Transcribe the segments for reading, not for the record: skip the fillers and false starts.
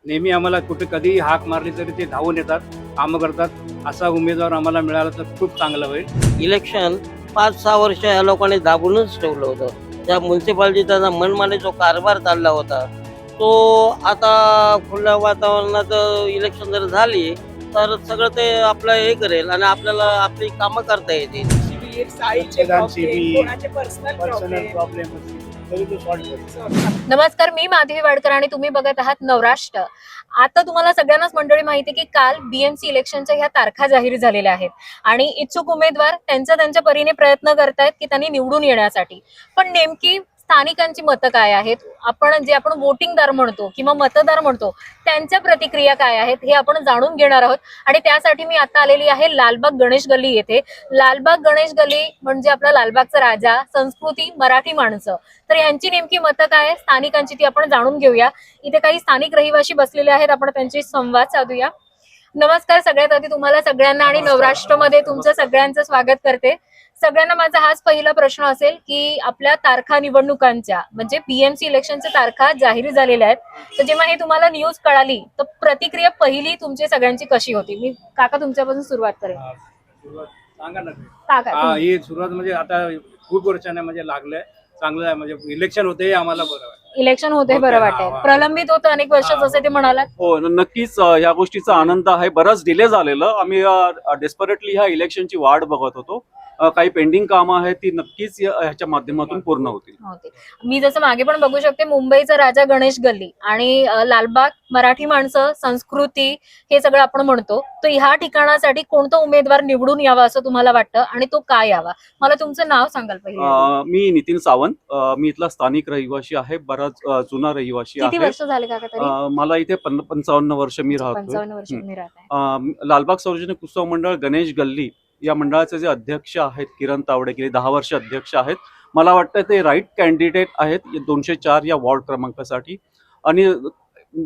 नेहमी आम्हाला कुठे कधीही हाक मारली तरी ते धावून येतात, कामं करतात. असा उमेदवार आम्हाला मिळाला तर खूप चांगलं होईल. इलेक्शन 5-6 वर्ष या लोकांनी दाबूनच ठेवलं होतं. त्या म्युन्सिपाल्टीचा मनमानी जो कारभार चालला होता तो आता खुल्या वातावरणात इलेक्शन जर झाली तर सगळं ते आपलं हे करेल आणि आपल्याला आपली कामं करता येतील. नमस्कार, मी माधवी वाडकर आणि तुम्ही बघत आहात नवराष्ट्र. आता तुम्हाला सगळ्यांनाच मंडळी माहिती की काल बीएमसी इलेक्शनच्या ह्या तारखा जाहीर झालेल्या आहेत आणि इच्छुक उमेदवार त्यांच्या परीने प्रयत्न करतायत की त्यांनी निवडून येण्यासाठी. पण नेमकी स्थानिकांची मतं काय आहेत, आपण वोटिंगदार म्हणतो किंवा मतदार म्हणतो, त्यांच्या प्रतिक्रिया काय आहेत हे आपण जाणून घेणार आहोत. आणि त्यासाठी मी आता आलेली आहे लालबाग गणेश गल्ली येथे. लालबाग गणेश गल्ली म्हणजे आपला लालबागचा राजा, संस्कृती, मराठी माणसं. तर यांची नेमकी मतं काय आहे स्थानिकांची ती आपण जाणून घेऊया. इथे काही स्थानिक रहिवासी बसलेले आहेत, आपण त्यांची संवाद साधूया. नमस्कार सगळ्यात आधी तुम्हाला सगळ्यांना आणि नवराष्ट्रमध्ये तुमचं सगळ्यांचं स्वागत करते. सगळ्यांना माझा हाच पहिला प्रश्न असेल की आपल्या तारखा निवडणुकांच्या म्हणजे बीएमसी इलेक्शनच्या तारखा जाहीर झालेल्या आहेत, तर जेव्हा हे तुम्हाला न्यूज कळाली तर प्रतिक्रिया पहिली तुमची सगळ्यांची कशी होती? मी काका तुमच्यापासून सुरुवात करेन. सांगा ना. काका ही सुरुवात म्हणजे आता खूप वर्षाने म्हणजे लागलंय, चांगलं आहे. म्हणजे इलेक्शन होते आम्हाला बरं वाटतं. इलेक्शन होते बरं वाटतंय. प्रलंबित होतं अनेक वर्ष जसे ते म्हणालात. हो, नक्कीच या गोष्टीचा आनंद आहे. बरंच डिले झालेलं. आम्ही डेस्परेटली ह्या इलेक्शनची वाट बघत होतो. काही पेंडिंग कामं आहेत ती नक्कीच ह्याच्या माध्यमातून पूर्ण होतील. मी जसं मागे पण बघू शकते, मुंबईचा राजा गणेश गल्ली आणि लालबाग मराठी माणसं, संस्कृती हे सगळं आपण म्हणतो. तर ह्या ठिकाणासाठी कोणता उमेदवार निवडून यावा असं तुम्हाला वाटतं आणि तो काय यावा? मला तुमचं नाव सांगाल पहिले. मी नितीन सावंत. मी इथला स्थानिक रहिवासी आहे, बराच जुना रहिवासी किती आहे. वर्ष झाले काका तरी? मला इथे 55 वर्ष मी राहतो. 55 वर्ष तुम्ही राहताय. लालबाग सार्वजनिक उत्सव मंडळ गणेश गल्ली या मंडळाचे जे अध्यक्ष आहेत किरण तावडे, गेले 10 वर्ष अध्यक्ष आहेत. मला वाटतं ते राईट कॅन्डिडेट आहेत 204 या वॉर्ड क्रमांकासाठी. आणि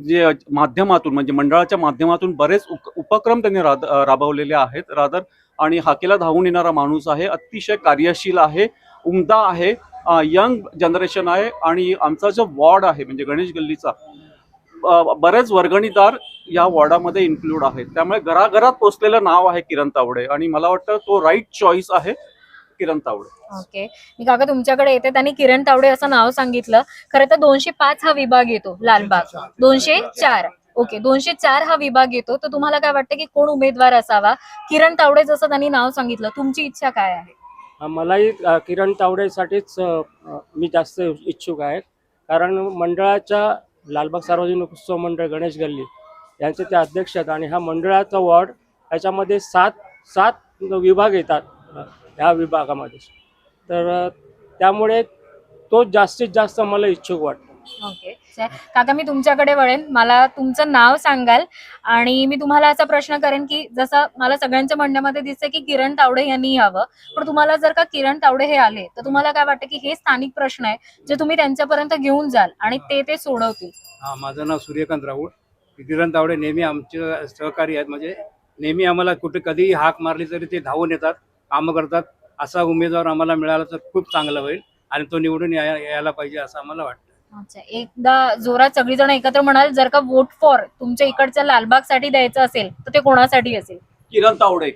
जे माध्यमातून म्हणजे मंडळाच्या माध्यमातून बरेच उपक्रम त्यांनी राबवलेले आहेत रादर. आणि हाकेला धावून येणारा माणूस आहे, अतिशय कार्यशील आहे, उमदा आहे, यंग जनरेशन आहे. आणि आमचा जो वॉर्ड आहे म्हणजे गणेश गल्लीचा बरेच वर्गणीदार या वॉर्डामध्ये इन्क्लूड आहेत. त्यामुळे घराघरात पोचलेलं नाव आहे किरण तावडे आणि मला वाटतं तो राईट चॉईस आहे किरण तावडे. ओके, मी काका तुमच्याकडे येते. त्यांनी किरण तावडे असं नाव सांगितलं. खरं तर 205 हा विभाग येतो लालबाग. 204. ओके, 204 हा विभाग येतो. तर तुम्हाला काय वाटतं की कोण उमेदवार असावा? किरण तावडे जसं त्यांनी नाव सांगितलं, तुमची इच्छा काय आहे? मलाही किरण तावडेसाठीच मी जास्त इच्छुक आहे. कारण मंडळाच्या लालबाग सार्वजनिक उत्सव मंडळ गणेश गल्ली यांचे ते अध्यक्ष आहेत आणि हा मंडळाचा वॉर्ड याच्यामध्ये सात विभाग येतात ह्या विभागामध्ये. तर त्यामुळे तो जास्तीत जास्त मला इच्छुक वाटतो. ओके काका, मी तुमच्याकडे वळेन. मला तुमचं नाव सांगाल आणि मी तुम्हाला असा प्रश्न करेन की जसं मला सगळ्यांच्या म्हणण्यामध्ये दिसतंय की किरण तावडे यांनी यावं, पण तुम्हाला जर का किरण तावडे हे आले तर तुम्हाला काय वाटतं की हे स्थानिक प्रश्न आहे जे तुम्ही त्यांच्यापर्यंत घेऊन जाल आणि ते सोडवतील? माझं नाव सूर्यकांत राऊळ. किरण तावडे नेहमी आमचे सहकारी आहेत. म्हणजे नेहमी आम्हाला कुठे कधीही हाक मारली तरी ते धावून येतात, कामं करतात. असा उमेदवार आम्हाला मिळाला तर खूप चांगलं होईल आणि तो निवडून यायला पाहिजे असं आम्हाला वाटतं. अच्छा, एकदा जोरात सगळीजण एकत्र म्हणाल, जर का वोट फॉर तुमच्या इकडच्या लालबाग साठी द्यायचं असेल तर ते कोणासाठी असेल? किरण तावडे.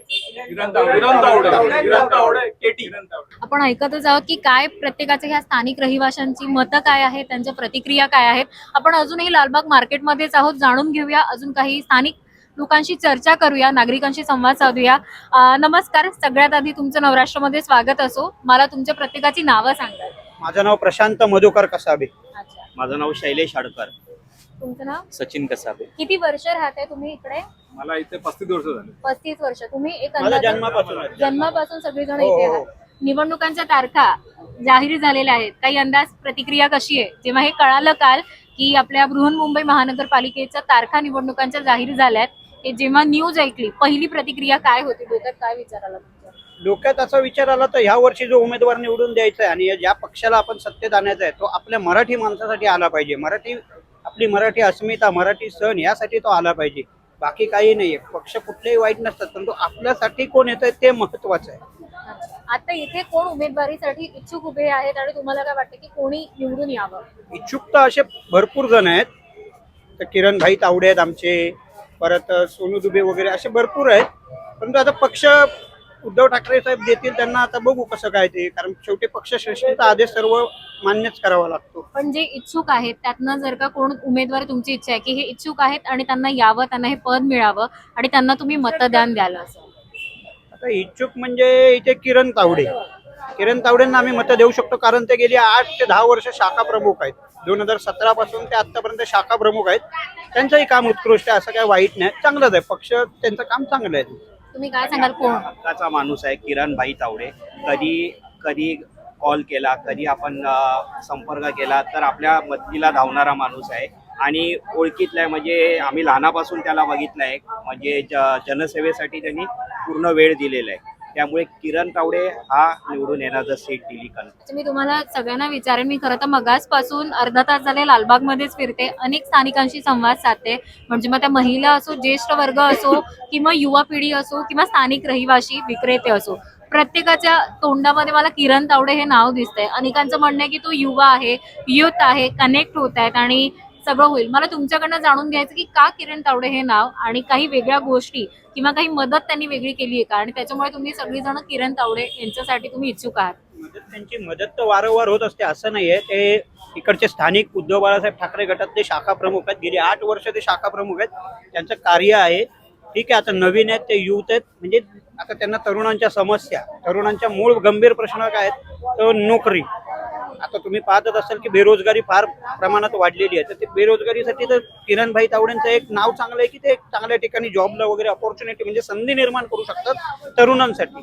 आपण ऐकतच आहोत की काय प्रत्येकाच्या ह्या स्थानिक रहिवाशांची मतं काय आहेत, त्यांच्या प्रतिक्रिया काय आहेत. आपण अजूनही लालबाग मार्केटमध्येच आहोत, जाणून घेऊया अजून काही स्थानिक लोकांशी चर्चा करूया, नागरिकांशी संवाद साधूया. नमस्कार, सगळ्यात आधी तुमचं नवराष्ट्रमध्ये स्वागत असो. मला तुमच्या प्रत्येकाची नावं सांगा. माझं नाव प्रशांत मधुकर कसाबे. अच्छा, माझं नाव शैलेश हाडकर. तुमचं नाव? सचिन कसाबे. किती वर्ष राहताय तुम्ही इकडे? मला इथे 35 वर्ष झाले. 35 वर्ष. तुम्ही एक माझा अंदाज जन्मापासून सगळेजण हो, इथे हो. आहात. निवडणुकांच्या तारखा जाहीर झालेल्या आहेत, काही अंदाज प्रतिक्रिया कशी आहे? जेव्हा हे कळालं काल की आपल्या बृहन्मुंबई महानगरपालिकेच्या तारखा निवडणुकांच्या जाहीर झाल्यात, हे जेव्हा न्यूज ऐकली पहिली प्रतिक्रिया काय होती? डोक्यात काय विचार आला तुमच्या? डोक्यात असा विचार आला तर ह्या वर्षी जो उमेदवार निवडून द्यायचा आहे आणि ज्या पक्षाला आपण सत्तेत आणायचा आहे तो आपल्या मराठी माणसासाठी आला पाहिजे. आपली मराठी अस्मिता, मराठी सण यासाठी तो आला पाहिजे. बाकी काही नाहीये. पक्ष कुठलेही वाईट नसतात, परंतु आपल्यासाठी कोण येतंय ते महत्वाचं आहे. आता इथे कोण उमेदवारीसाठी इच्छुक उभे आहेत आणि तुम्हाला काय वाटतं की कोणी निवडून यावं? इच्छुक तर असे भरपूर जण आहेत. तर किरण भाई तावडे आहेत आमचे, परत सोनू दुबे वगैरे असे भरपूर आहेत. परंतु आता पक्ष उद्धव ठाकरे साहेब देतील त्यांना, आता बघू कसं काय ते, कारण शेवटी पक्ष श्रेष्ठीचा आदेश सर्व मान्यच करावा लागतो. पण जे इच्छुक आहेत त्यातनं जर का कोण उमेदवार तुमची इच्छा आहे की हे इच्छुक आहेत आणि त्यांना यावं, त्यांना हे पद मिळावं आणि त्यांना तुम्ही मतदान द्याल असं? आता इच्छुक म्हणजे इथे किरण तावडेंना आम्ही मतं देऊ शकतो, कारण ते गेली 8 ते 10 वर्ष शाखा प्रमुख आहेत. 2017 पासून ते आतापर्यंत शाखा प्रमुख आहेत. त्यांचंही काम उत्कृष्ट आहे, असं काही वाईट नाही, चांगलंच आहे. पक्ष त्यांचं काम चांगलं आहे. तुम्ही काय सांगाल, कोण? हक्काचा माणूस आहे किरण भाई तावडे. कधी कधी कॉल केला, कधी आपण संपर्क केला तर आपल्या मदतीला धावणारा माणूस आहे आणि ओळखीतला आहे. म्हणजे आम्ही लहानापासून त्याला बघितलं आहे, म्हणजे जनसेवेसाठी त्यांनी पूर्ण वेळ दिलेला आहे. त्यामुळे किरण तावडे हा निवडून येण्याचा सीट दिली कल. मी तुम्हाला सगळ्यांना विचारेन, मी खरं तर मगाचपासून अर्धा तास झाले लालबागमध्येच फिरते, अनेक स्थानिकांशी संवाद साधते. म्हणजे मग त्या महिला असो, ज्येष्ठ वर्ग असो, किंवा युवा पिढी असो, किंवा स्थानिक रहिवासी विक्रेते असो, प्रत्येकाच्या तोंडामध्ये मला किरण तावडे हे नाव दिसतंय. अनेकांचं म्हणणं आहे की तो युवा आहे, युथ आहे, कनेक्ट होत आहेत आणि सगळं होईल. मला तुमच्याकडनं जाणून घ्यायचं की का किरण तावडे हे नाव, आणि काही वेगळ्या गोष्टी किंवा काही मदत त्यांनी वेगळी केली आहे का, आणि त्याच्यामुळे तुम्ही सगळीजण किरण तावडे यांच्यासाठी तुम्ही इच्छुक आहात? त्यांची मदत तर वारंवार होत असते, असं नाहीये. ते इकडचे स्थानिक उद्धव बाळासाहेब ठाकरे गटातले शाखा प्रमुख आहेत. गेली 8 वर्ष ते शाखा प्रमुख आहेत. त्यांचं कार्य आहे, ठीक आहे. आता नवीन आहेत, ते युथ आहेत. म्हणजे आता त्यांना तरुणांच्या समस्या, तरुणांच्या मूळ गंभीर प्रश्न काय आहेत, तर नोकरी. आता तुम्ही पाहतच असाल की बेरोजगारी फार प्रमाणात वाढलेली आहे. तर ते बेरोजगारीसाठी तर किरण भाई तावडेंचं एक नाव चांगलं आहे की ते चांगल्या ठिकाणी जॉबला वगैरे अपॉर्च्युनिटी म्हणजे संधी निर्माण करू शकतात तरुणांसाठी.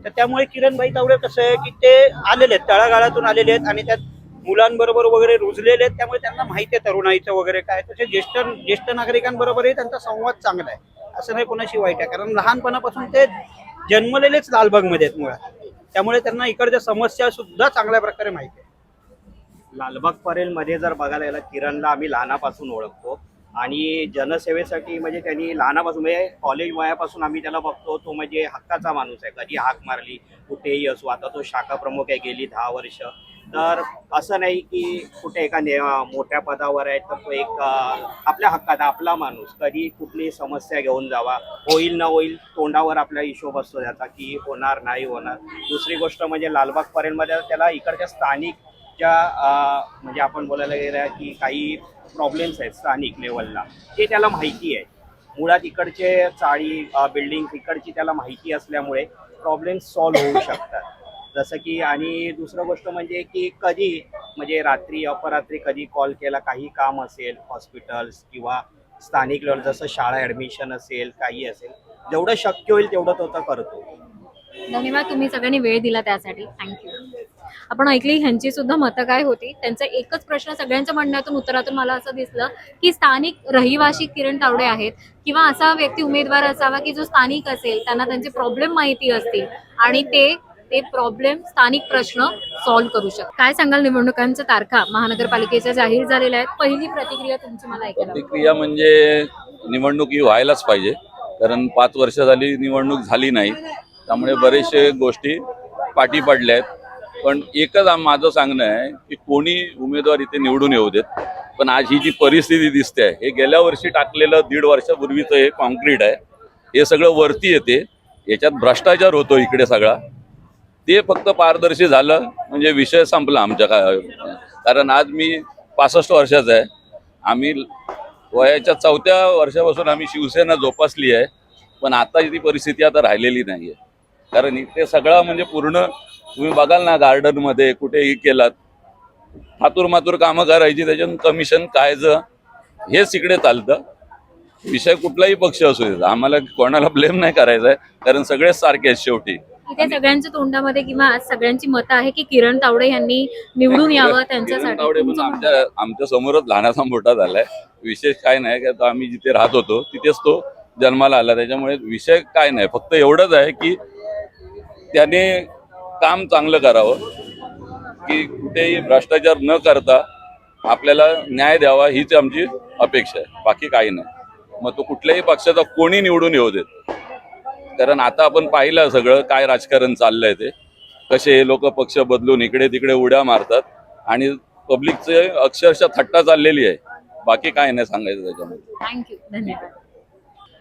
तर त्यामुळे किरण भाई तावडे कसं आहे की ते आलेले आहेत, तळागाळातून आलेले आहेत आणि त्यात मुलांबरोबर वगैरे रुजलेले आहेत. त्यामुळे त्यांना माहिती आहे तरुणाईचं वगैरे काय. तसे ज्येष्ठ नागरिकांबरोबरही त्यांचा संवाद चांगला आहे, असं नाही कोणाशी वाईट आहे. कारण लहानपणापासून ते जन्मलेलेच लालबागमध्ये आहेत मुळात, त्यामुळे त्यांना इकडच्या समस्या सुद्धा चांगल्या प्रकारे माहिती आहे. लालबाग परेलमध्ये जर बघायला गेलं, किरणला आम्ही लहानापासून ओळखतो आणि जनसेवेसाठी म्हणजे त्यांनी लहानापासून म्हणजे कॉलेज वयापासून आम्ही त्याला बघतो. तो म्हणजे हक्काचा माणूस आहे, कधी हाक मारली कुठेही असो. आता तो शाखा प्रमुख आहे गेली 10 वर्ष. तर असं नाही की कुठे एका मोठ्या पदावर आहे तर तो एक आपल्या हक्काचा आपला माणूस. कधी कुठली समस्या घेऊन जावा, होईल न होईल तोंडावर आपला हिशोब असतो त्याचा की होणार नाही होणार. दुसरी गोष्ट म्हणजे लालबाग परेलमध्ये त्याला इकडच्या स्थानिक ज्या म्हणजे आपण बोलायला गेलं की काही प्रॉब्लेम्स आहेत स्थानिक लेवलला, ते त्याला माहिती आहे. मुळात इकडचे चाळी बिल्डिंग इकडची त्याला माहिती असल्यामुळे प्रॉब्लेम्स सॉल्व्ह होऊ शकतात. जसं की आणि दुसरं गोष्ट म्हणजे की कधी म्हणजे रात्री अपरात्री कधी कॉल केला, काही काम असेल हॉस्पिटल्स किंवा स्थानिक लेवल जसं शाळा ॲडमिशन असेल काही असेल, जेवढं शक्य होईल तेवढं तो करतो. धन्यवाद, तुम्ही सगळ्यांनी वेळ दिला त्यासाठी, थँक्यू. आपण ऐकली ह्यांची सुद्धा मतं काय होती. त्यांचा एकच प्रश्न सगळ्यांच्या म्हणण्यातून उत्तरातून मला असं दिसलं की स्थानिक रहिवासी किरण तावडे आहेत किंवा असा व्यक्ती उमेदवार असावा की जो स्थानिक असेल, त्यांना त्यांचे प्रॉब्लेम माहिती असतील आणि ते प्रॉब्लेम स्थानिक प्रश्न सॉल्व्ह करू शकतात. काय सांगाल, निवडणुकांच्या तारखा महानगरपालिकेच्या जाहीर झालेल्या आहेत, पहिली प्रतिक्रिया तुमची मला ऐकायला आवडेल. प्रतिक्रिया म्हणजे निवडणूक ही व्हायलाच पाहिजे, कारण 5 वर्ष झाली निवडणूक झाली नाही, त्यामुळे बरेचशे गोष्टी पाठी पडल्या आहेत. पण एकच माझं सांगणं आहे की कोणी उमेदवार इथे निवडून येऊ देत, पण आज ही जी परिस्थिती दिसते आहे, हे गेल्या वर्षी टाकलेलं 1.5 वर्षापूर्वीचं हे कॉन्क्रीट आहे, हे सगळं वरती येते, याच्यात भ्रष्टाचार होतो इकडे सगळा. ते फक्त पारदर्शी झालं म्हणजे विषय संपला आमच्या कारण आज मी 65 वर्षाचा आहे. आम्ही वयाच्या 4थ्या वर्षापासून आम्ही शिवसेना जोपासली आहे, पण आता ती परिस्थिती आता राहिलेली नाही आहे. कारण इथे सगळं म्हणजे पूर्ण तुम्ही बघाल ना, गार्डनमध्ये कुठेही केलात हातूर मातूर कामं करायची, त्याच्यातून कमिशन खायचं, हेच इकडे चालतं. विषय कुठलाही पक्ष असू देत, आम्हाला कोणाला ब्लेम नाही करायचं आहे, कारण सगळेच सारखे आहेत शेवटी. इथे सगळ्यांच्या तोंडामध्ये किंवा आज सगळ्यांची मतं आहे की किरण तावडे यांनी निवडून यावं त्यांच्यासाठी. तावडे पण आमच्या समोरच लहानाचा मोठा झालाय. विशेष काय नाही की आता आम्ही जिथे राहत होतो तिथेच तो जन्माला आला, त्याच्यामुळे विषय काय नाही. फक्त एवढंच आहे की त्याने काम चांगलं करावं, की कुठेही भ्रष्टाचार न करता आपल्याला न्याय द्यावा, हीच आमची अपेक्षा आहे, बाकी काही नाही. मग तो कुठल्याही पक्षाचा कोणी निवडून येऊ देत, कारण आता आपण पाहिलं सगळं काय राजकारण चाललंय, ते कसे हे लोक पक्ष बदलून इकडे तिकडे उड्या मारतात आणि पब्लिकचे अक्षरशः थट्टा चाललेली आहे बाकी काय नाही सांगायचं त्याच्यामध्ये. थँक्यू, धन्यवाद.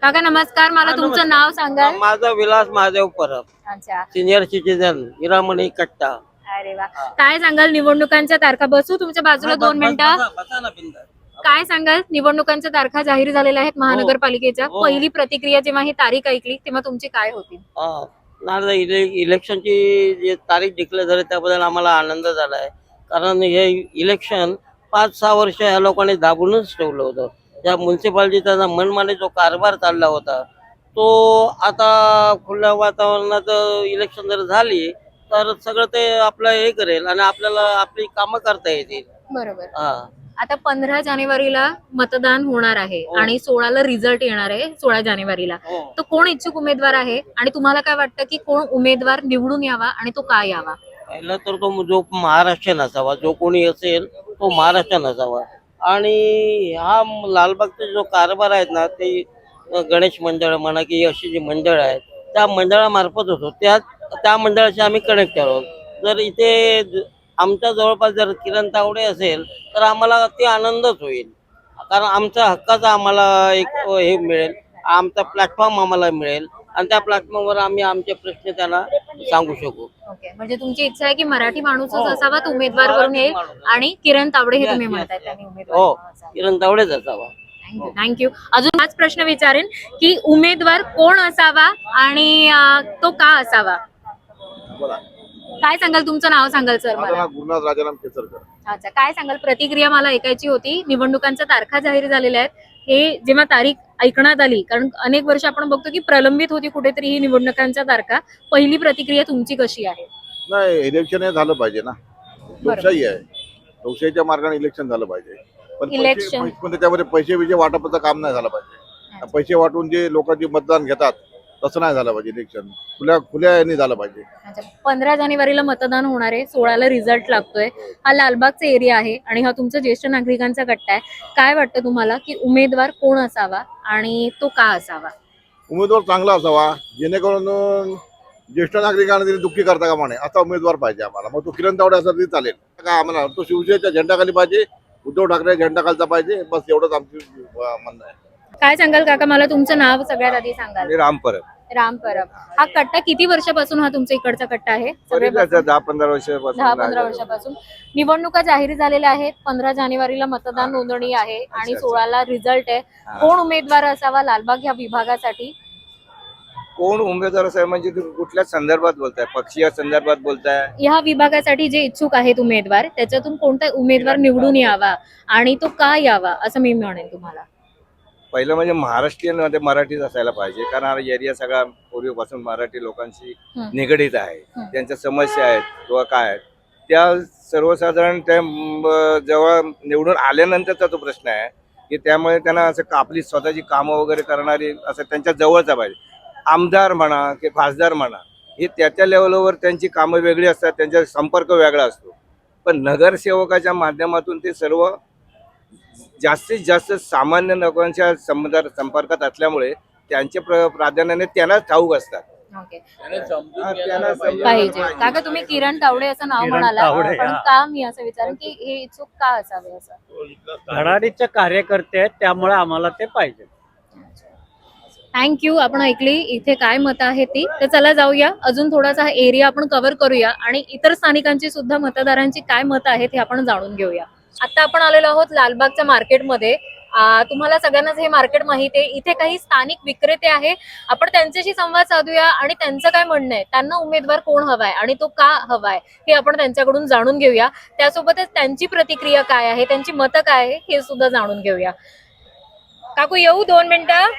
काका नमस्कार, मला तुमचं नाव सांगाल? माझा विलास महादेव परब, अच्छा, सिनियर सिटीजन, हिरामणी कट्टा. अरे वा. काय सांगाल, निवडणुकांच्या तारखा, बसू तुमच्या बाजूला 2 मिनिटं? बसा ना बिंदास. काय सांगाल, निवडणुकांच्या तारखा जाहीर झालेल्या आहेत महानगरपालिकेच्या. हो. पहिली प्रतिक्रिया जेव्हा ही तारीख ऐकली तेव्हा तुमची काय होती? इलेक्शनची जी तारीख डिक्लेअर झाली त्याबद्दल आम्हाला आनंद झाला आहे. कारण हे इलेक्शन 5-6 वर्ष या लोकांनी दाबूनच ठेवलं होतं. त्या म्युन्सिपाल्टीचा मनमानी जो कारभार चालला होता तो आता खुल्या वातावरणात इलेक्शन जर झाली तर सगळं ते आपलं हे करेल आणि आपल्याला आपली कामं करता येतील. बरोबर. हा. आता 15 जानेवारीला मतदान होणार आहे हो. आणि 16ला रिझल्ट येणार आहे 16 जानेवारीला. हो. तो कोण इच्छुक उमेदवार आहे आणि तुम्हाला काय वाटतं की कोण उमेदवार निवडून यावा आणि तो का यावा? पहिला तर तो जो महाराष्ट्रीयन असावा, जो कोणी असेल तो महाराष्ट्रीयन असावा. आणि हा लालबागचा जो कारभार आहेत ना ते गणेश मंडळ म्हणा की अशी जी मंडळ आहेत त्या मंडळामार्फत होतो. त्या मंडळाशी आम्ही कनेक्ट आहोत. जर इथे आमच्या जवळपास जर किरण तावडे असेल तर आम्हाला ते आनंदच होईल. कारण आमच्या हक्काचा आम्हाला एक हे मिळेल, आमचा प्लॅटफॉर्म आम्हाला मिळेल आणि त्या प्लॅटफॉर्मवर आम्ही आमचे प्रश्न त्यांना सांगू शकू. ओके, म्हणजे तुमची इच्छा आहे की मराठी माणूसच असावा तो उमेदवार करून येईल आणि किरण तावडे हे तुम्ही म्हणताय त्यांनी उमेदवार हो, असावा. किरण तावडेच असावा. थँक्यू. अजून हाच प्रश्न विचारेन की उमेदवार कोण असावा आणि तो का असावा? काय सांगाल, तुमचं नाव सांगाल सर मला? गुरुनाथ राजाराम केसरकर. अच्छा, काय सांगाल, प्रतिक्रिया मला ऐकायची होती. निवडणुकांच्या तारखा जाहीर झालेल्या आहेत. हे जेव्हा तारीख ऐकण्यात आली, कारण अनेक वर्ष आपण बघतो की प्रलंबित होती कुठेतरी ही निवडणुकांच्या तारखा, पहिली प्रतिक्रिया तुमची कशी आहे? नाही, इलेक्शन हे झालं पाहिजे ना. लोकशाही आहे, लोकशाहीच्या मार्गाने इलेक्शन झालं पाहिजे. पण इलेक्शन पण त्याच्यामध्ये पैसे विजय वाटपाचं काम नाही झालं पाहिजे. पैसे वाटून जे लोकांची मतदान घेतात तसं नाही झालं पाहिजे. इलेक्शन खुल्या यांनी झालं पाहिजे. अच्छा, 15 जानेवारीला मतदान होणार आहे, 16ला रिझल्ट लागतोय. हा लालबागचा एरिया आहे आणि हा तुमचा ज्येष्ठ नागरिकांचा गट्टा आहे. काय वाटतं तुम्हाला की उमेदवार कोण असावा आणि तो का असावा? उमेदवार चांगला असावा जेणेकरून ज्येष्ठ नागरिकांना तिने दुःखी करता कामा नये असा उमेदवार पाहिजे आम्हाला. मग तो किरण तावडे असा तरी चालेल का आम्हाला? तो शिवसेनेच्या झेंडाखाली पाहिजे, उद्धव ठाकरे झेंडाखालचा पाहिजे, बस एवढंच आमचं म्हणणं आहे. काय सांगाल काका, मला तुमचं नाव सगळ्यात आधी सांगाल? राम परब. राम परब. हा कट्टा किती वर्षापासून हा तुमचा इकडचा कट्टा आहे? सगळ्यापासून 10-15 वर्षापासून 10-15 वर्षापासून. निवडणुका जाहीर झालेल्या आहेत. 15 जानेवारीला मतदान नोंदणी आहे आणि 16ला रिझल्ट आहे. कोण उमेदवार असावा लालबाग या विभागासाठी? कोण उमेदवार असेल म्हणजे तुम्ही कुठल्या संदर्भात बोलताय? पक्षीय संदर्भात बोलताय? या विभागासाठी जे इच्छुक आहेत उमेदवार त्याच्यातून कोणता उमेदवार निवडून यावा आणि तो का यावा असं मी म्हणेन तुम्हाला. पहिलं म्हणजे महाराष्ट्रीयन मध्ये मराठीच असायला पाहिजे. कारण हा एरिया सगळा पूर्वीपासून मराठी लोकांशी निगडीत आहे. त्यांच्या समस्या आहेत किंवा काय आहेत त्या सर्वसाधारण त्या जवळ निवडून आल्यानंतरचा तो प्रश्न आहे की त्यामुळे त्यांना असं आपली स्वतःची कामं वगैरे करणारी असं त्यांच्या जवळचा पाहिजे. आमदार म्हणा की खासदार म्हणा हे त्या लेवलवर त्यांची कामं वेगळी असतात, त्यांचा संपर्क वेगळा असतो. पण नगरसेवकाच्या माध्यमातून ते सर्व जास्तीत जास्त सामान्य लोकांच्या संपर्कात असल्यामुळे त्यांचे प्राधान्याने त्यांनाच ठाऊक असतात. पाहिजे. काका तुम्ही किरण तावडे असं नाव म्हणाला, पण का मी असं विचारेन की हे इच्छुक का असावे? असं धडाडीचे कार्यकर्ते आहेत त्यामुळे आम्हाला ते पाहिजे. थँक्यू. आपण ऐकली इथे काय मतं आहेत ती. तर चला जाऊया, अजून थोडासा एरिया आपण कव्हर करूया आणि इतर स्थानिकांची सुद्धा मतदारांची काय मतं आहेत हे आपण जाणून घेऊया. आता आपण आलेलो आहोत लालबागच्या मार्केटमध्ये. तुम्हाला सगळ्यांनाच हे मार्केट माहिती आहे. इथे काही स्थानिक विक्रेते आहे, आपण त्यांच्याशी संवाद साधूया आणि त्यांचं काय म्हणणं आहे, त्यांना उमेदवार कोण हवाय आणि तो का हवाय हे आपण त्यांच्याकडून जाणून घेऊया. त्यासोबतच त्यांची प्रतिक्रिया काय आहे, त्यांची मतं काय आहे हे सुद्धा जाणून घेऊया. काकू येऊ 2 मिनिटं?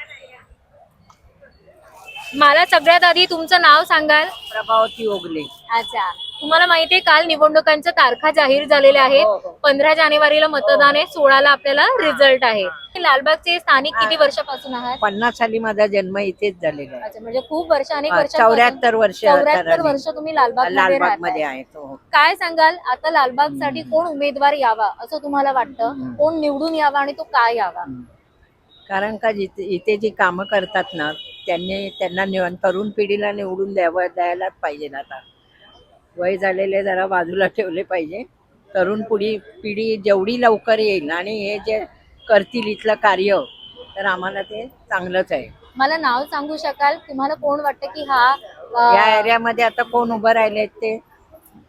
मला सगळ्यात आधी तुमचं नाव सांगाल? प्रभावती ओगले. अच्छा, तुम्हाला माहितीये काल निवडणुकांच्या तारखा जाहीर झालेल्या आहेत. 15 जानेवारीला मतदान आहे, 16ला आपल्याला रिझल्ट आहे. लालबागचे स्थानिक किती वर्षापासून आहात? 50 साली माझा जन्म इथेच झालेला आहे. अच्छा, म्हणजे खूप वर्ष, अनेक वर्ष. 74 वर्ष 74 वर्ष तुम्ही लालबाग मध्ये आहे. तो काय सांगाल, आता लालबागसाठी कोण उमेदवार यावा असं तुम्हाला वाटतं? कोण निवडून यावा आणि तो का यावा? कारण का इथे जी कामं करतात ना त्यांना तरुण पिढीला निवडून द्यायलाच पाहिजे. आता वय झालेले जरा बाजूला ठेवले पाहिजे. तरुण पिढी जेवढी लवकर येईल आणि हे जे करतील इथलं कार्य तर आम्हाला ते चांगलंच आहे. मला नाव सांगू शकाल, तुम्हाला कोण वाटतं की हा या एरियामध्ये आता कोण उभं राहिले ते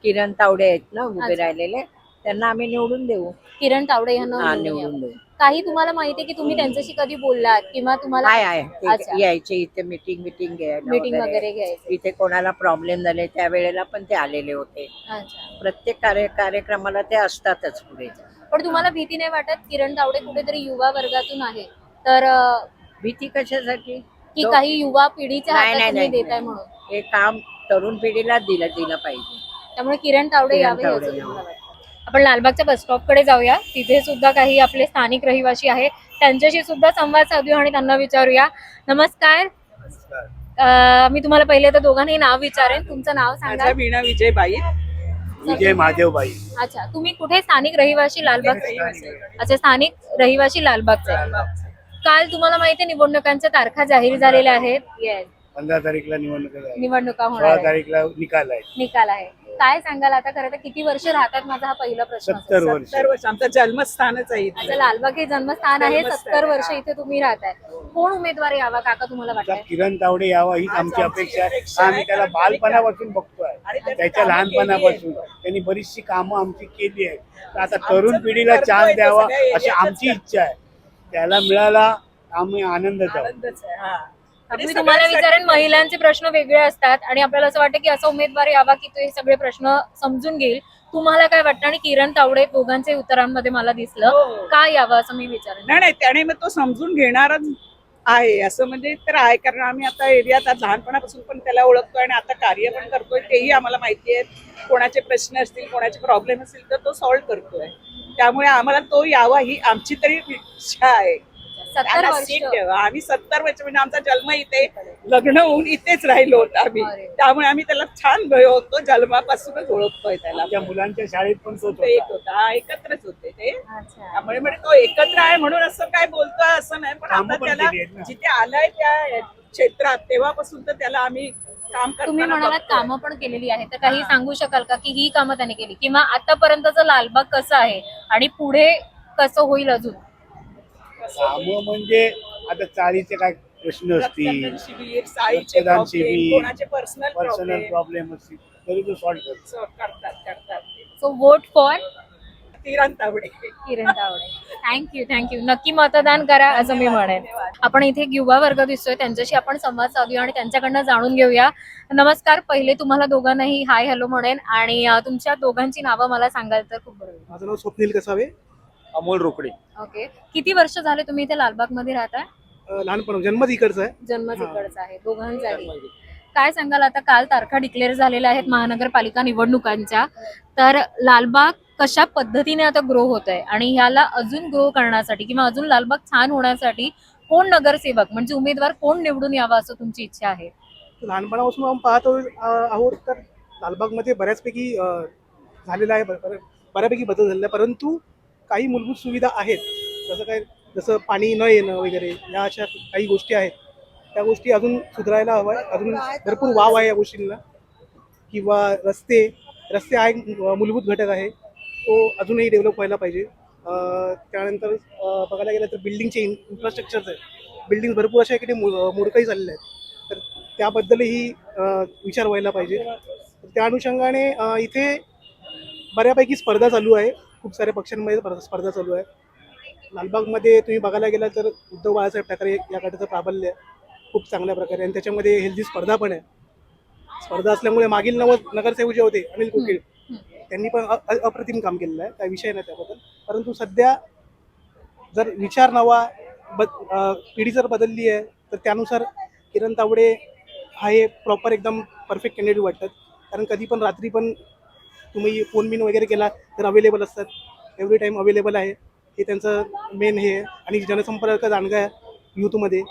किरण तावडे आहेत ना उभे अच्छा. राहिलेले, त्यांना आम्ही निवडून देऊ. किरण तावडे यांना हा, निवडून निवडून द्या. देऊ. काही तुम्हाला माहिती आहे की तुम्ही त्यांच्याशी कधी बोललात किंवा तुम्हाला आहे अच्छा. ते यायचे इथे मीटिंग घ्यायला मीटिंग वगैरे घ्यायची? इथे कोणाला प्रॉब्लेम झाले त्यावेळेला पण ते आलेले होते. अच्छा. प्रत्येक कार्यक्रमाला ते असतातच पुढे. पण तुम्हाला भीती नाही वाटत, किरण तावडे कुठेतरी युवा वर्गातून आहे तर भीती कशासाठी? की तो- काही युवा पिढीच्या नाही, हातात नाही, तुम्ही नाही. देताय म्हणून? हे काम तरुण पिढीला दिलं पाहिजे. त्यामुळे किरण तावडे किरण यावे तावडे असं यावे. तुम्हाला वाटतं? आपण लालबागच्या बस स्टॉप कडे जाऊया. तिथे सुद्धा काही आपले स्थानिक रहिवासी आहेत, त्यांच्याशी सुद्धा संवाद साधूया आणि त्यांना विचारूया. नमस्कार. मी तुम्हाला पहिले तर दोघांनाही नाव विचारेन. तुमचं नाव सांगा. वीणा विजयबाई. विजय महादेवबाई. अच्छा, तुम्ही कुठे स्थानिक रहिवासी लालबाग? अच्छा, स्थानिक रहिवासी लालबागचे. काल तुम्हाला माहिती आहे निवडणुकांच्या तारखा जाहीर झालेल्या आहेत. येस, 15 तारीखला निवडणूक निवडणुका होणार 16 आहेत. तारीखला निकाल आहे. निकाल आहे. काय सांगाल आता? खरं तर किती वर्ष राहतात, माझा हा पहिला प्रश्न असेल. 70 वर्ष. 70 वर्ष आमचं जन्मस्थानच आहे इथलं. अच्छा, लालबाग हे जन्मस्थान आहे. जन्मस्थान 70 वर्ष आहे. इथे तुम्ही राहताय. कोण उमेदवार यावा काका तुम्हाला वाटतंय? किरण तावडे यावा हीच आमची अपेक्षा आहे. आम्ही त्याला बालपणापासून बघतोय, आणि त्यांनी त्याच्या कामं केली लहानपणापासून आहेत. त्यांनी बरीचशी कामं आमची केली आहेत. तर आता तरुण पिढीला चान्स द्यावा अशी आमची इच्छा आहे. त्याला मिळाला आम्ही आनंदच आहोत. आनंदच आहे. हा. आणि मी तुम्हाला सगळ्यांसाठी विचारेन, महिलांचे प्रश्न वेगळे असतात आणि आपल्याला असं वाटतं की असा उमेदवार यावा की तो हे सगळे प्रश्न समजून घेईल. तुम्हाला काय वाटतं? आणि किरण तावडे दोघांचे उत्तरांमध्ये मला दिसलं. हो. का यावं असं मी विचारेन. नाही त्याने मग तो समजून घेणारच आहे असं म्हणजे तर आहे, कारण आम्ही आता एरियात लहानपणापासून पण त्याला ओळखतोय आणि आता कार्य पण करतोय, तेही आम्हाला माहिती आहे. कोणाचे प्रश्न असतील, कोणाचे प्रॉब्लेम असतील तर तो सॉल्व्ह करतोय. त्यामुळे आम्हाला तो यावा ही आमची तरी इच्छा आहे. 70 त्याला वर्ष. सीट द्यावा. आम्ही 70 वर्ष म्हणजे आमचा जन्म इथे, लग्न होऊन इथेच राहिलो होतो आम्ही. अरे. त्यामुळे आम्ही त्याला छान भय होतो, जन्मापासूनच ओळखतोय त्याला. आमच्या मुलांच्या शाळेत पण तोच तो एक होता. होता. हा, एकत्रच होते ते. अच्छा. त्यामुळे म्हणजे तो एकत्र आहे म्हणून असं काय बोलतोय असं नाही, पण कामं आता पण त्याला केली आहेत ना. जिथे आलाय त्या क्षेत्रात तेव्हापासून तर त्याला आम्ही काम तुम्ही करताना म्हणालात बघतोय. कामं पण केलेली आहेत, तर काही सांगू शकाल का की ही कामं त्याने केली किंवा आतापर्यंतचं लालबाग कसं आहे आणि पुढे कसं होईल अजून? कामं म्हणजे आता चाळीचे काय प्रश्न असतील, रक्तदान शिबिर, साईचे रक्तदान problem, शिबिर, कोणाचे पर्सनल पर्सनल प्रॉब्लेम असतील तरी तो सॉल्व्ह करतो. करतात so vote for Kiran Tawde. Kiran Tawde. Thank you. नक्की मतदान करा असं मी म्हणेन. आपण इथे एक युवा वर्ग दिसतोय, त्यांच्याशी आपण संवाद साधूया आणि त्यांच्याकडनं जाणून घेऊया. नमस्कार. पहिले तुम्हाला दोघांनाही हाय हॅलो म्हणेन आणि तुमच्या दोघांची नावं मला सांगाल तर खूप बरं होईल. माझं नाव स्वप्नील कसावे. अमोल रोकडे. ओके. किती वर्ष झाले तुम्ही इथे लालबाग मध्ये राहताय? लहानपण जन्मच इकडचा आहे. जन्म तिकडचा आहे दोघांचाही. काय सांगाल आता? काल तारखा डिक्लेअर झालेल्या आहेत महानगरपालिका निवडणुकांच्या, तर लालबाग कशा पद्धतीने आता ग्रो होत आहे आणि ह्याला अजून ग्रो करण्यासाठी किंवा अजून लालबाग छान होण्यासाठी कोण नगरसेवक म्हणजे उमेदवार कोण निवडून यावा असं तुमची इच्छा आहे? लहानपणापासून आपण पाहतो आहोत तर लालबागमध्ये बऱ्याचपैकी झालेला आहे, बऱ्यापैकी बदल झालेला आहे. परंतु काही मूलभूत सुविधा आहेत, जसं पाणी न येणं वगैरे या अशा काही गोष्टी आहेत. त्या गोष्टी अजून सुधारायला हव्या. अजून भरपूर वाव आहे या गोष्टींना. किंवा रस्ते हा एक मूलभूत घटक आहे, तो अजूनही डेव्हलप व्हायला पाहिजे. त्यानंतर बघायला गेलं तर बिल्डिंगचे इन्फ्रास्ट्रक्चर्स आहेत. बिल्डिंग भरपूर अशा इकडे मोडकळी झालेल्या आहेत, तर त्याबद्दलही विचार व्हायला पाहिजे. त्या अनुषंगाने इथे बऱ्यापैकी स्पर्धा चालू आहे. खूप साऱ्या पक्षांमध्ये स्पर्धा चालू आहे. लालबागमध्ये तुम्ही बघायला गेला तर उद्धव बाळासाहेब ठाकरे या गटाचं प्राबल्य खूप चांगल्या प्रकारे, आणि त्याच्यामध्ये हेल्दी स्पर्धा पण आहे. स्पर्धा असल्यामुळे मागील नगरसेवक जे होते अनिल कोकिळ, त्यांनी पण अप्रतिम काम केलेलं आहे, काही विषय नाही त्याबद्दल. परंतु सध्या जर विचार नवा पिढी जर बदलली आहे तर त्यानुसार किरण तावडे हा हे प्रॉपर एकदम परफेक्ट कॅन्डिडेट वाटतात. कारण कधी पण रात्री पण तुम्ही फोन बिन वगैरे केला तर अवेलेबल असतात, एव्हरी टाईम अवेलेबल आहे. हे त्यांचं मेन हे आहे. आणि जनसंपर्क जाणगा आहे यूथमध्ये,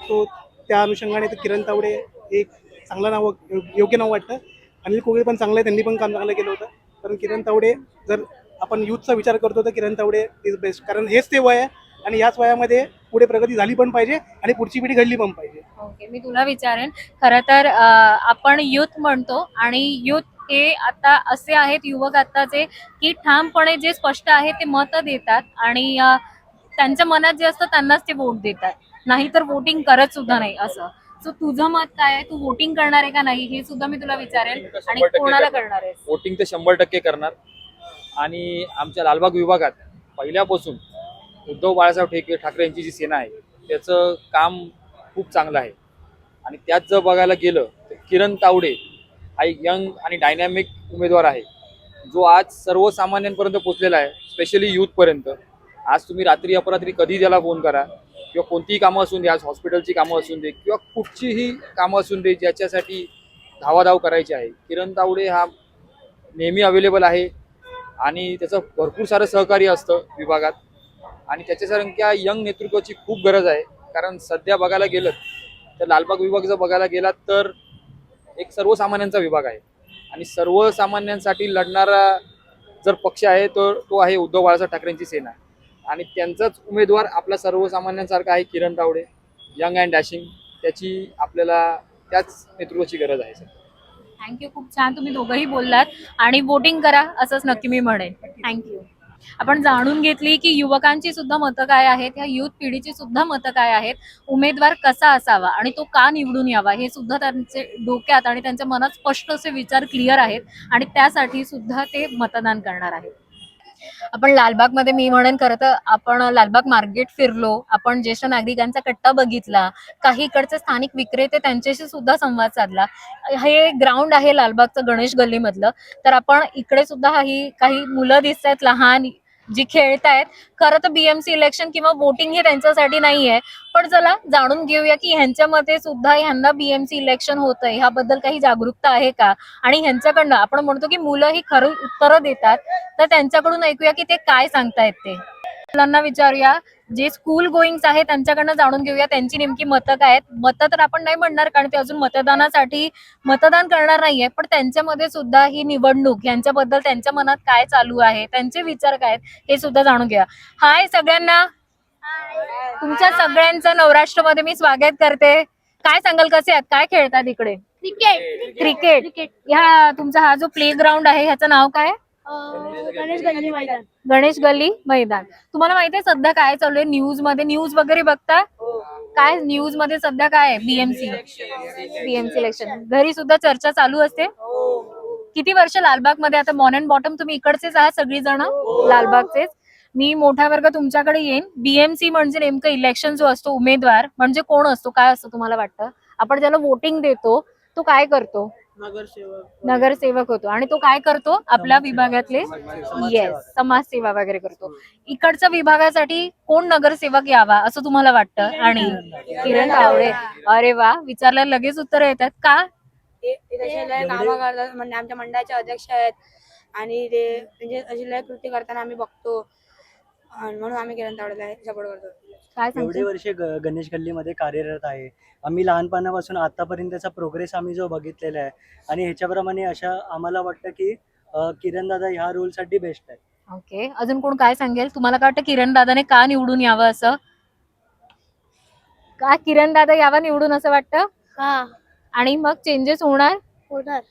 सो त्या अनुषंगाने तर किरण तावडे एक चांगलं नाव, योग्य नाव वाटतं. अनिल कोकिळ पण चांगलं आहे, त्यांनी पण काम चांगलं केलं होतं. कारण किरण तावडे, जर आपण यूथचा विचार करतो तर किरण तावडे इज बेस्ट. कारण हेच ते वय आहे आणि याच वयामध्ये पुढे प्रगती झाली पण पाहिजे आणि पुढची पिढी घडली पण पाहिजे. ओके, मी तुला विचारेन. खरं तर आपण युथ म्हणतो आणि युथ हे आता असे आहेत युवक आताचे की ठामपणे जे स्पष्ट आहे ते मत देतात आणि त्यांच्या मनात जे असतं त्यांनाच ते वोट देतात, नाही तर वोटिंग करत सुद्धा नाही असं. सो तुझं मत काय आहे? तू वोटिंग करणार आहे का नाही हे सुद्धा मी तुला विचारेल, आणि 100% कोणाला करणार आहे? वोटिंग तर 100% करणार. आणि आमच्या लालबाग विभागात पहिल्यापासून उद्धव बाळासाहेब ठाकरे यांची जी सेना आहे त्याचं काम खूप चांगलं आहे. आणि त्यात जर बघायला गेलं तर किरण तावडे हा एक यंग आणि डायनॅमिक उमेदवार आहे, जो आज सर्वसामान्यांपर्यंत पोहोचलेला आहे, स्पेशली यूथपर्यंत. आज तुम्ही रात्री अपरात्री कधी त्याला फोन करा, किंवा कोणतीही कामं असून दे, आज हॉस्पिटलची कामं असून दे किंवा कुठचीही कामं असून दे, ज्याच्यासाठी धावाधाव करायची आहे, किरण तावडे हा नेहमी अवेलेबल आहे. आणि त्याचं भरपूर सारं सहकार्य असतं विभागात. आणि त्याच्यासारख्या यंग नेतृत्वाची खूप गरज आहे. कारण सध्या बघायला गेलं तर लालबाग विभाग जर बघायला गेला तर एक सर्वसामान्यांचा विभाग आहे. आणि सर्वसामान्यांसाठी लढणारा जर पक्ष आहे तर तो आहे उद्धव बाळासाहेब ठाकरेंची सेना. आणि त्यांचाच उमेदवार आपला सर्वसामान्यांसारखा आहे किरण तावडे, यंग अँड डॅशिंग. त्याची आपल्याला त्याच नेतृत्वाची गरज आहे. थँक्यू, खूप छान तुम्ही दोघंही बोललात. आणि वोटिंग करा असंच नक्की मी म्हणेन. थँक्यू. आपण जाणून घेतली की युवकांची सुद्धा मतं काय आहेत, ह्या युथ पिढीची सुद्धा मतं काय आहेत, उमेदवार कसा असावा आणि तो का निवडून यावा हे सुद्धा त्यांचे डोक्यात आणि त्यांच्या मनात स्पष्ट असे विचार क्लिअर आहेत, आणि त्यासाठी सुद्धा ते मतदान करणार आहेत. आपण लालबागमध्ये मी म्हणेन खरं तर आपण लालबाग मार्केट फिरलो, आपण ज्येष्ठ नागरिकांचा कट्टा बघितला, काही इकडचे स्थानिक विक्रेते त्यांच्याशी सुद्धा संवाद साधला. हे ग्राउंड आहे लालबागचं गणेश गल्लीमधलं, तर आपण इकडे सुद्धा काही मुलं दिसत आहेत लहान जी खेळतायत. खरं तर बीएमसी इलेक्शन किंवा वोटिंग हे त्यांच्यासाठी नाहीये, पण चला जाणून घेऊया की ह्यांच्या मते सुद्धा ह्यांना बीएमसी इलेक्शन होतंय ह्याबद्दल काही जागरूकता आहे का. आणि ह्यांच्याकडनं आपण म्हणतो की मुलं ही खरं उत्तरं देतात, तर त्यांच्याकडून ऐकूया की ते काय सांगतायत. ते मुलांना विचारूया, जे स्कूल गोईंग्स आहेत त्यांच्याकडनं जाणून घेऊया त्यांची नेमकी मतं काय आहेत. मतं तर आपण नाही म्हणणार कारण ते अजून मतदानासाठी मतदान करणार नाहीये, पण त्यांच्यामध्ये सुद्धा ही निवडणूक यांच्याबद्दल त्यांच्या मनात काय चालू आहे, त्यांचे विचार काय आहेत हे सुद्धा जाणून घ्या. हाय सगळ्यांना, तुमच्या सगळ्यांचं नवराष्ट्रमध्ये मी स्वागत करते. काय सांगाल, कसे आहात, काय खेळतात इकडे? क्रिकेट. ह्या तुमचा हा जो प्ले ग्राउंड आहे ह्याचं नाव काय? गणेश गल्ली मैदान. तुम्हाला माहितीये सध्या काय चालू आहे न्यूज मध्ये? न्यूज वगैरे बघता? काय न्यूज मध्ये सध्या काय आहे? BMC election. घरी सुद्धा चर्चा चालू असते. किती वर्ष लालबाग मध्ये? आता मॉर्न अँड बॉटम तुम्ही इकडचेच आहात सगळी जण, लालबागचेच. मी मोठा वर्ग तुमच्याकडे येईन. बीएमसी म्हणजे नेमकं इलेक्शन जो असतो, उमेदवार म्हणजे कोण असतो, काय असतो तुम्हाला वाटतं? आपण ज्याला वोटिंग देतो तो काय करतो? नगरसेवक होतो. आणि तो काय करतो? आपल्या विभागातले समाजसेवा वगैरे करतो. इकडच्या विभागासाठी कोण नगरसेवक यावा असं तुम्हाला वाटतं? आणि किरण तावडे. अरे वा, विचारल्याला लगेच उत्तर येतात. का? कामं करतात, म्हणजे आमच्या मंडळाचे अध्यक्ष आहेत आणि ते म्हणजे अशी लय कृती करताना आम्ही बघतो, म्हणून आम्ही किरण तावडेला सपोर्ट करतो. काय एवढे सांगतो? वर्षे गणेश गल्लीमध्ये कार्यरत आहे. आम्ही लहानपणापासून आतापर्यंतचा प्रोग्रेस आम्ही जो बघितलेला आहे, आणि ह्याच्याप्रमाणे आम्हाला वाटतं की किरण दादा ह्या रोलसाठी बेस्ट आहे. ओके, अजून कोण काय सांगेल? तुम्हाला काय वाटतं किरण दादाने का निवडून यावं असं? का किरण दादा यावा निवडून असं वाटतं? आणि मग चेंजेस होणार?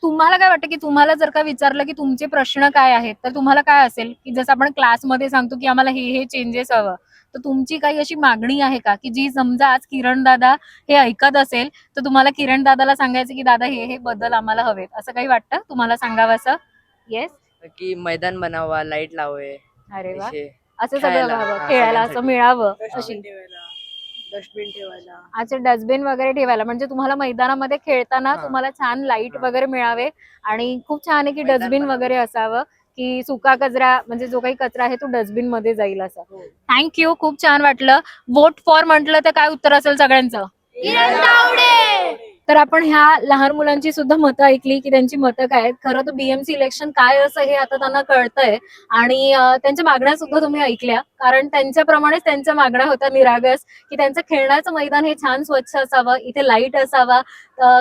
तुम्हाला काय वाटतं की तुम्हाला जर का विचारलं की तुमचे प्रश्न काय आहेत, तर तुम्हाला काय असेल की जसं आपण क्लासमध्ये सांगतो की आम्हाला हे चेंजेस हवं, तर तुमची काही अशी मागणी आहे का की जी समजा आज किरण दादा हे ऐकत असेल तर तुम्हाला किरण दादाला सांगायचं की दादा हे बदल आम्हाला हवेत, असं काही वाटतं तुम्हाला सांगावं असं? येस, की मैदान बनावा, लाईट लावे, अरे वा, असे असं सगळं खेळायला, व्हावं, खेळायला असं मिळावं, अशी डस्टबिन ठेवायला. अच्छा, डस्टबिन वगैरे ठेवायला. म्हणजे तुम्हाला मैदानामध्ये खेळताना तुम्हाला छान लाईट वगैरे मिळावे, आणि खूप छान आहे की डस्टबिन वगैरे असावं की सुका कचरा म्हणजे जो काही कचरा आहे तो डस्टबिन मध्ये जाईल असं. थँक्यू, खूप छान वाटलं. वोट फॉर म्हटलं तर काय उत्तर असेल सगळ्यांचं? तर आपण ह्या लहान मुलांची सुद्धा मतं ऐकली की त्यांची मतं काय आहेत. खरं तर बीएमसी इलेक्शन काय असं हे आता त्यांना कळतंय, आणि त्यांच्या मागण्या सुद्धा तुम्ही ऐकल्या, कारण त्यांच्याप्रमाणेच त्यांच्या मागण्या होत्या निरागस की त्यांचं खेळण्याचं मैदान हे छान स्वच्छ असावं, इथे लाईट असावा,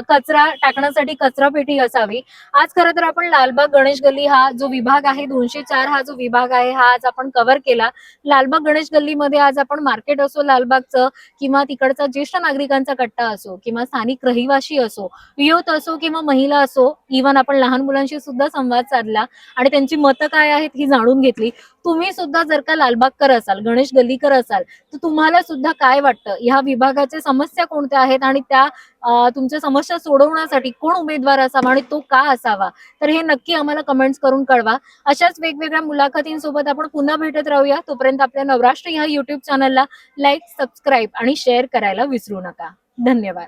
कचरा टाकण्यासाठी कचरा पेटी असावी. आज खरं तर आपण लालबाग गणेश गल्ली हा जो विभाग आहे 204 हा जो विभाग आहे हा आज आपण कव्हर केला. लालबाग गणेश गल्लीमध्ये आज आपण मार्केट असो लालबागचं, किंवा तिकडचा ज्येष्ठ नागरिकांचा कट्टा असो, किंवा स्थानिक रहिवासी आदिवासी असो, युथ असो किंवा महिला असो, इव्हन आपण लहान मुलांशी सुद्धा संवाद साधला आणि त्यांची मतं काय आहेत ही जाणून घेतली. तुम्ही सुद्धा जर का लालबागकर असाल, गणेश गल्लीकर असाल, तर तुम्हाला सुद्धा काय वाटतं, ह्या विभागाच्या समस्या कोणत्या आहेत आणि त्या तुमच्या समस्या सोडवण्यासाठी कोण उमेदवार असावा आणि तो का असावा, तर हे नक्की आम्हाला कमेंट्स करून कळवा. अशाच वेगवेगळ्या मुलाखतींसोबत आपण पुन्हा भेटत राहूया. तोपर्यंत आपल्या नवराष्ट्र ह्या युट्यूब चॅनलला लाईक, सबस्क्राईब आणि शेअर करायला विसरू नका. धन्यवाद.